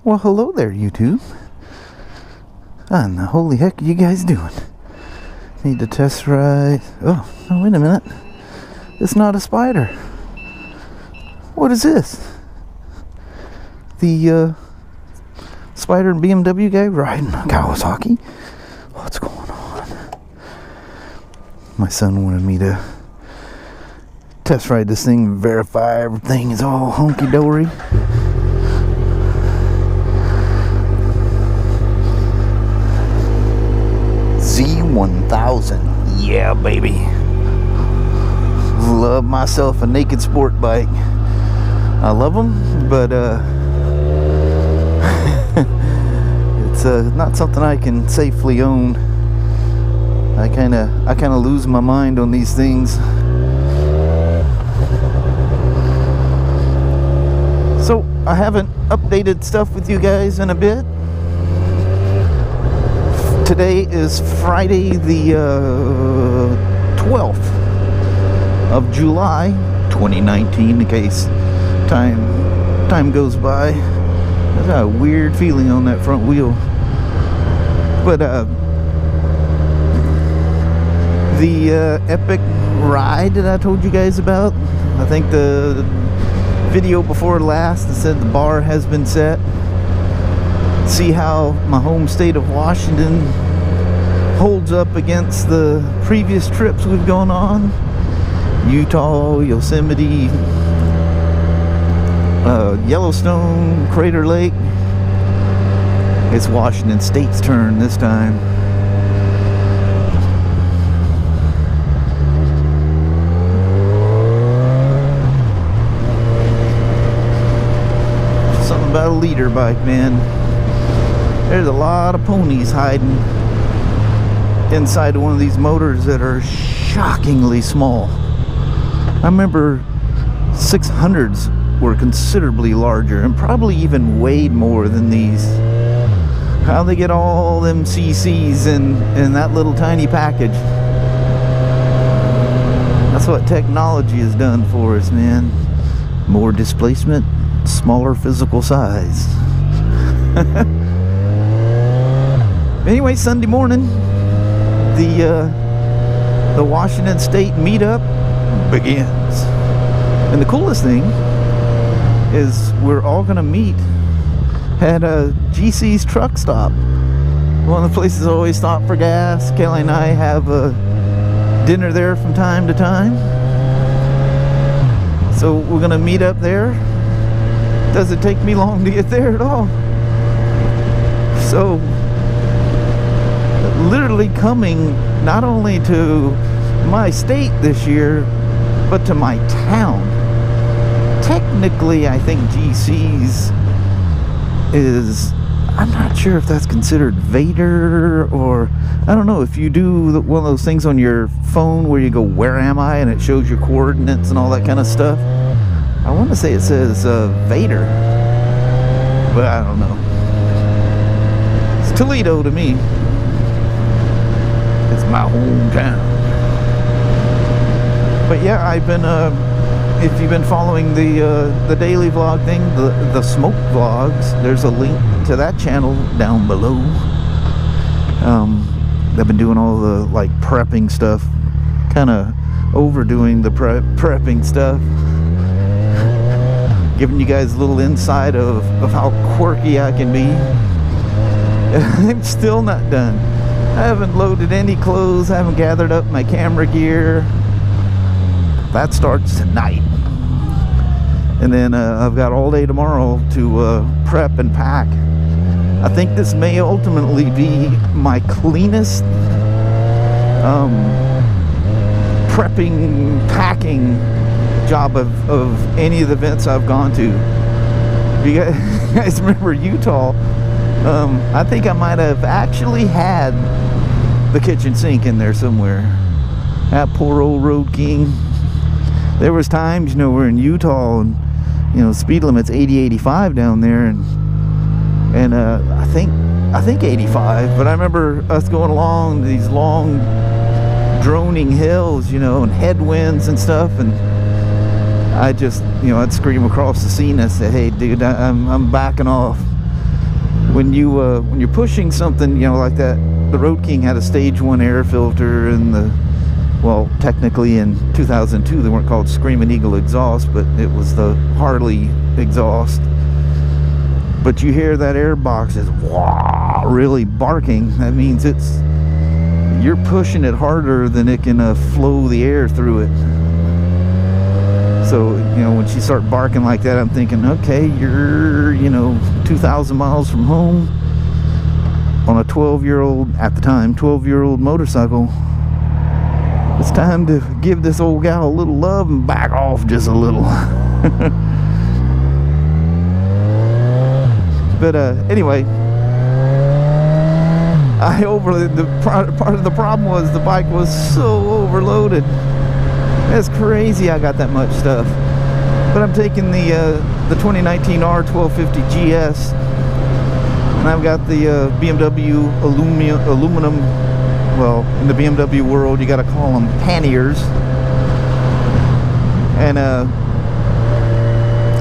Well, hello there, YouTube. And the holy heck are you guys doing? Need to test ride. Oh, wait a minute. It's not a Spyder. What is this? The Spyder and BMW guy riding a Kawasaki? What's going on? My son wanted me to test ride this thing and verify everything is all hunky-dory. Z1000. Yeah, baby. Love myself a naked sport bike. I love them, but it's not something I can safely own. I kind of lose my mind on these things. So I haven't updated stuff with you guys in a bit. Today is Friday the 12th of July 2019, in case time goes by. I've got a weird feeling on that front wheel. But the epic ride that I told you guys about, I think the video before last, I said the bar has been set. See how my home state of Washington holds up against the previous trips we've gone on. Utah, Yosemite, Yellowstone, Crater Lake. It's Washington State's turn this time. Something about a leader bike, man. There's a lot of ponies hiding inside of one of these motors that are shockingly small. I remember 600s were considerably larger and probably even weighed more than these. How they get all them CCs in that little tiny package. That's what technology has done for us, man. More displacement, smaller physical size. Anyway, Sunday morning, the Washington State Meetup begins. And the coolest thing is we're all going to meet at GC's truck stop. One of the places I always stop for gas. Kelly and I have dinner there from time to time. So we're going to meet up there. Doesn't take me long to get there at all. So literally coming not only to my state this year, but to my town. Technically, I think GC's is, I'm not sure if that's considered Vader, or I don't know, if you do one of those things on your phone where you go, where am I, and it shows your coordinates and all that kind of stuff. I want to say it says Vader, but I don't know. It's Toledo to me. It's my hometown. But yeah, I've been if you've been following the daily vlog thing, the Smoak Vlogs, there's a link to that channel down below. I've been doing all the like prepping stuff, kind of overdoing the prepping stuff, giving you guys a little insight of how quirky I can be. I'm still not done. I haven't loaded any clothes, I haven't gathered up my camera gear. That starts tonight. And then I've got all day tomorrow to prep and pack. I think this may ultimately be my cleanest prepping, packing job of any of the events I've gone to. You guys remember Utah? I think I might have actually had the kitchen sink in there somewhere. That poor old Road King. There was times, you know, we're in Utah and, you know, speed limit's 80, 85 down there, and I think 85, but I remember us going along these long droning hills, you know, and headwinds and stuff, and I just, you know, I'd scream across the scene and say, hey dude, I'm backing off. when you're pushing something, you know, like that, the Road King had a stage 1 air filter, and well, technically in 2002 they weren't called Screaming Eagle exhaust, but it was the Harley exhaust. But you hear that air box is wah, really barking. That means you're pushing it harder than it can flow the air through it. So, you know, when she started barking like that, I'm thinking, okay, you're, you know, 2,000 miles from home on a 12-year-old, at the time, 12-year-old motorcycle. It's time to give this old gal a little love and back off just a little. But anyway, part of the problem was the bike was so overloaded. That's crazy I got that much stuff. But I'm taking the 2019 R1250 GS, and I've got the BMW aluminum, well, in the BMW world you gotta call them panniers. And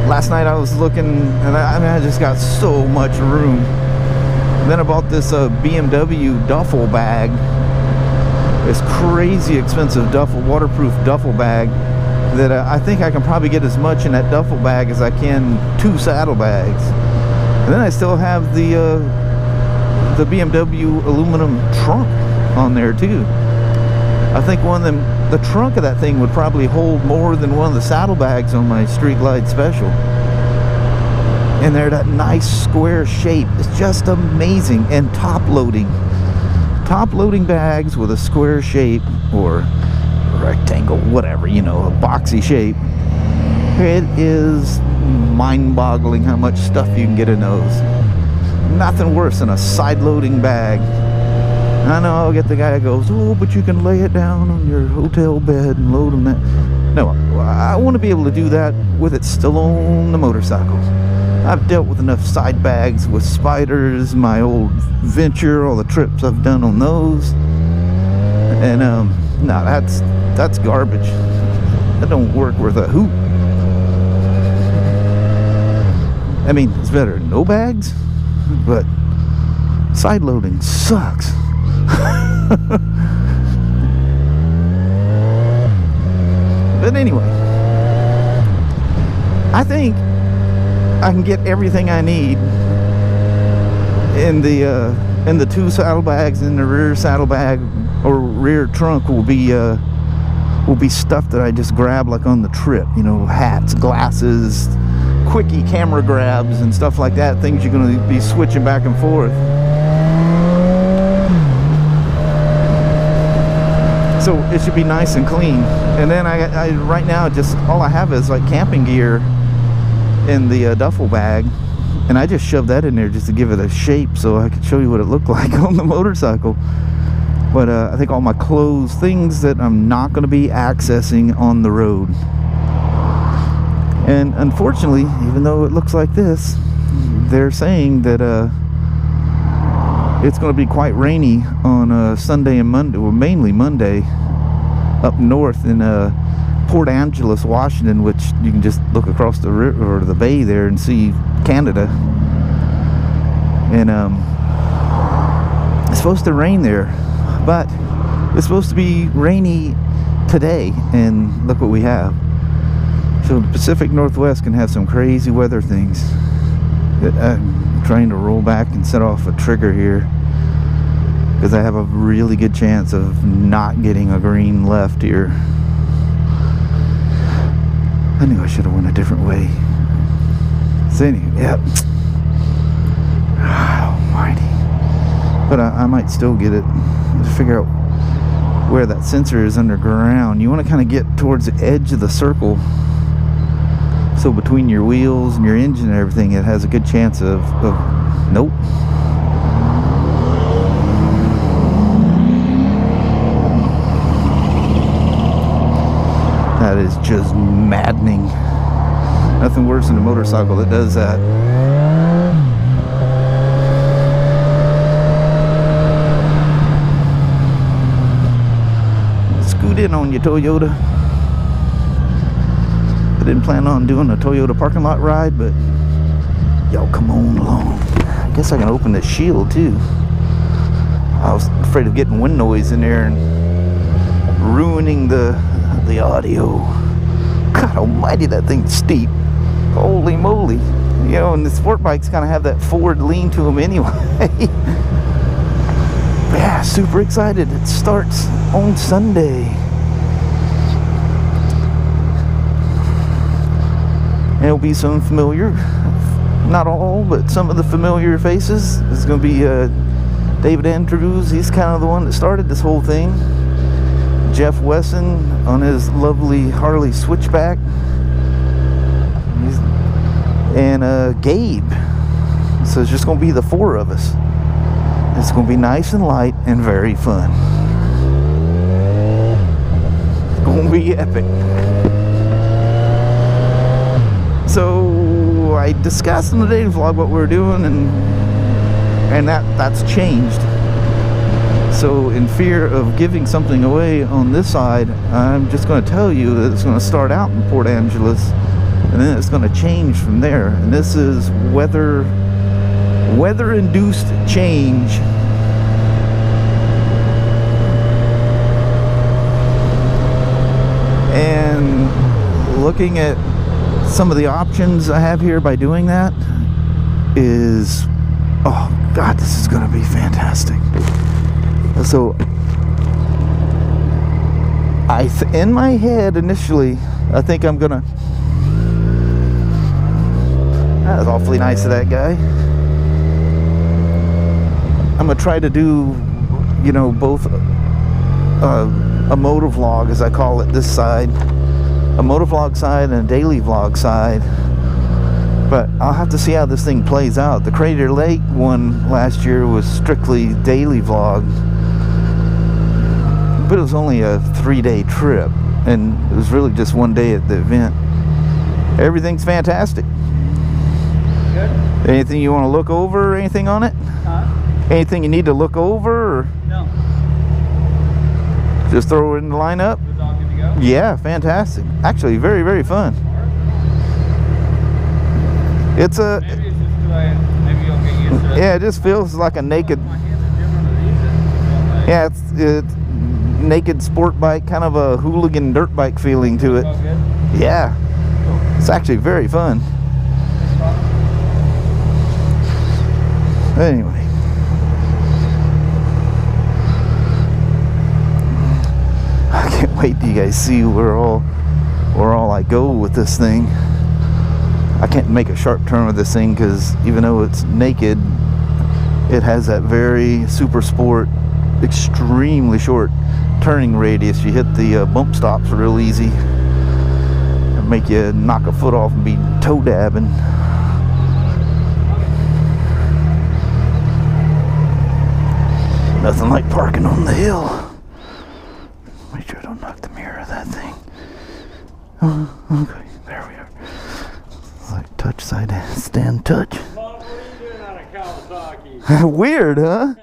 last night I was looking, and I just got so much room. And then I bought this BMW duffel bag. This crazy expensive waterproof duffel bag that I think I can probably get as much in that duffel bag as I can 2 saddlebags. And then I still have the BMW aluminum trunk on there too. I think the trunk of that thing would probably hold more than one of the saddlebags on my Street Glide Special. And they're that nice square shape. It's just amazing. And top loading bags with a square shape, or a rectangle, whatever, you know, a boxy shape. It is mind-boggling how much stuff you can get in those. Nothing worse than a side-loading bag. I know I'll get the guy that goes, oh, but you can lay it down on your hotel bed and load them that. No, I want to be able to do that with it still on the motorcycle. I've dealt with enough side bags with Spyders, my old Venture, all the trips I've done on those. And no, that's garbage. That don't work worth a hoot. I mean, it's better than no bags, but side loading sucks. But anyway, I think I can get everything I need in the 2 saddlebags. In the rear saddlebag or rear trunk will be stuff that I just grab like on the trip, you know, hats, glasses, quickie camera grabs and stuff like that, things you're going to be switching back and forth. So it should be nice and clean. And then I right now, just all I have is like camping gear in the duffel bag, and I just shoved that in there just to give it a shape so I could show you what it looked like on the motorcycle. But I think all my clothes, things that I'm not going to be accessing on the road. And unfortunately, even though it looks like this, they're saying that it's going to be quite rainy on Sunday and Monday, well, mainly Monday, up north in Port Angeles, Washington, which you can just look across the river or the bay there and see Canada. And it's supposed to rain there, but it's supposed to be rainy today, and look what we have. So the Pacific Northwest can have some crazy weather things. I'm trying to roll back and set off a trigger here because I have a really good chance of not getting a green left here. I knew I should have went a different way. So anyway, yep. Almighty. But I might still get it. To figure out where that sensor is underground. You want to kind of get towards the edge of the circle, so between your wheels and your engine and everything, it has a good chance of nope. That is just maddening. Nothing worse than a motorcycle that does that. Scoot in on your Toyota. I didn't plan on doing a Toyota parking lot ride, but y'all come on along. guess I can open the shield too. I was afraid of getting wind noise in there and ruining the audio. God almighty, that thing's steep. Holy moly. You know, and the sport bikes kind of have that forward lean to them anyway. Yeah, super excited. It starts on Sunday. And it'll be some familiar, not all, but some of the familiar faces. It's going to be David Andrews. He's kind of the one that started this whole thing. Jeff Wesson on his lovely Harley Switchback. And Gabe. So it's just going to be the four of us. It's going to be nice and light and very fun. It's going to be epic. So I discussed in the daily vlog what we're doing, and that's changed. So in fear of giving something away on this side, I'm just going to tell you that it's going to start out in Port Angeles, and then it's going to change from there. And this is weather-induced change. And looking at some of the options I have here by doing that is, oh God, this is going to be fantastic. So in my head initially, I think I'm gonna, that was awfully nice of that guy. I'm gonna try to do, you know, both a MotoVlog, as I call it, this side, a MotoVlog side and a daily vlog side. But I'll have to see how this thing plays out. The Crater Lake one last year was strictly daily vlog, but it was only a 3-day trip, and it was really just one day at the event. Everything's fantastic. Good. Anything you want to look over or anything on it? Huh? Anything you need to look over? Or No. just throw it in the lineup? It's all good to go? Yeah, fantastic. Actually, very, very fun. It's a... Maybe it's just maybe you'll get used to it. Yeah, it just feels like a naked... My hands are different than these. Yeah, it's naked sport bike, kind of a hooligan dirt bike feeling to it. All good? Yeah, Cool. it's actually very fun. Anyway, I can't wait till you guys see where all I go with this thing. I can't make a sharp turn with this thing because even though it's naked, it has that very super sport, extremely short turning radius. You hit the bump stops real easy and make you knock a foot off and be toe dabbing. Nothing like parking on the hill. Make sure I don't knock the mirror of that thing. Oh, okay, there we are. It's like touch side stand touch. Mom, what are you doing on a Kawasaki? Weird, huh?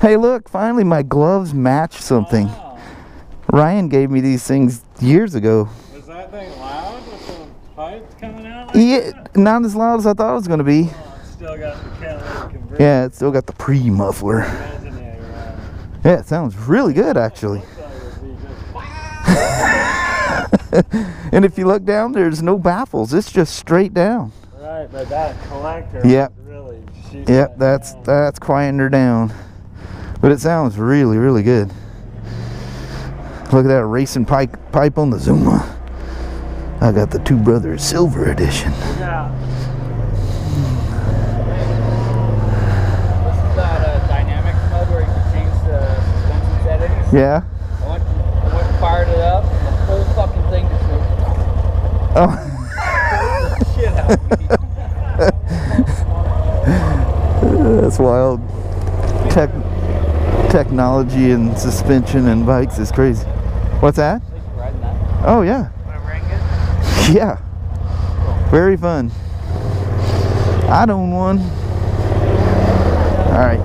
Hey, look, finally my gloves match something. Wow. Ryan gave me these things years ago. Was that thing loud with the pipes coming out? Yeah, not as loud as I thought it was going to be. Oh, it's still got the catalytic converter. Yeah, it's still got the pre-muffler. Yeah, it sounds really good, actually. And if you look down, there's no baffles. It's just straight down. Right, but that collector really shoots. Yep, that's quieting her down. But it sounds really, really good. Look at that racing pipe on the Zuma. I got the Two Brothers Silver Edition. Yeah. This is that dynamic mode where you can change the suspension settings. Yeah. I went and fired it up, and the whole fucking thing just went. Oh. The shit out of me. That's wild. Technology and suspension and bikes is crazy. What's that? Riding that. Oh yeah. Yeah. Very fun. I'd own one. Alright.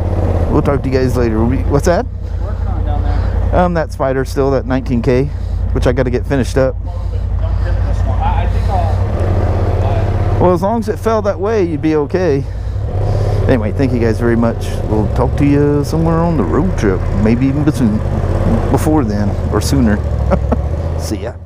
We'll talk to you guys later. What's that? What are you working on down there? That Spyder still, that 19K, which I got to get finished up. I think I'll buy it. Well, as long as it fell that way, you'd be okay. Anyway, thank you guys very much. We'll talk to you somewhere on the road trip. Maybe even before then or sooner. See ya.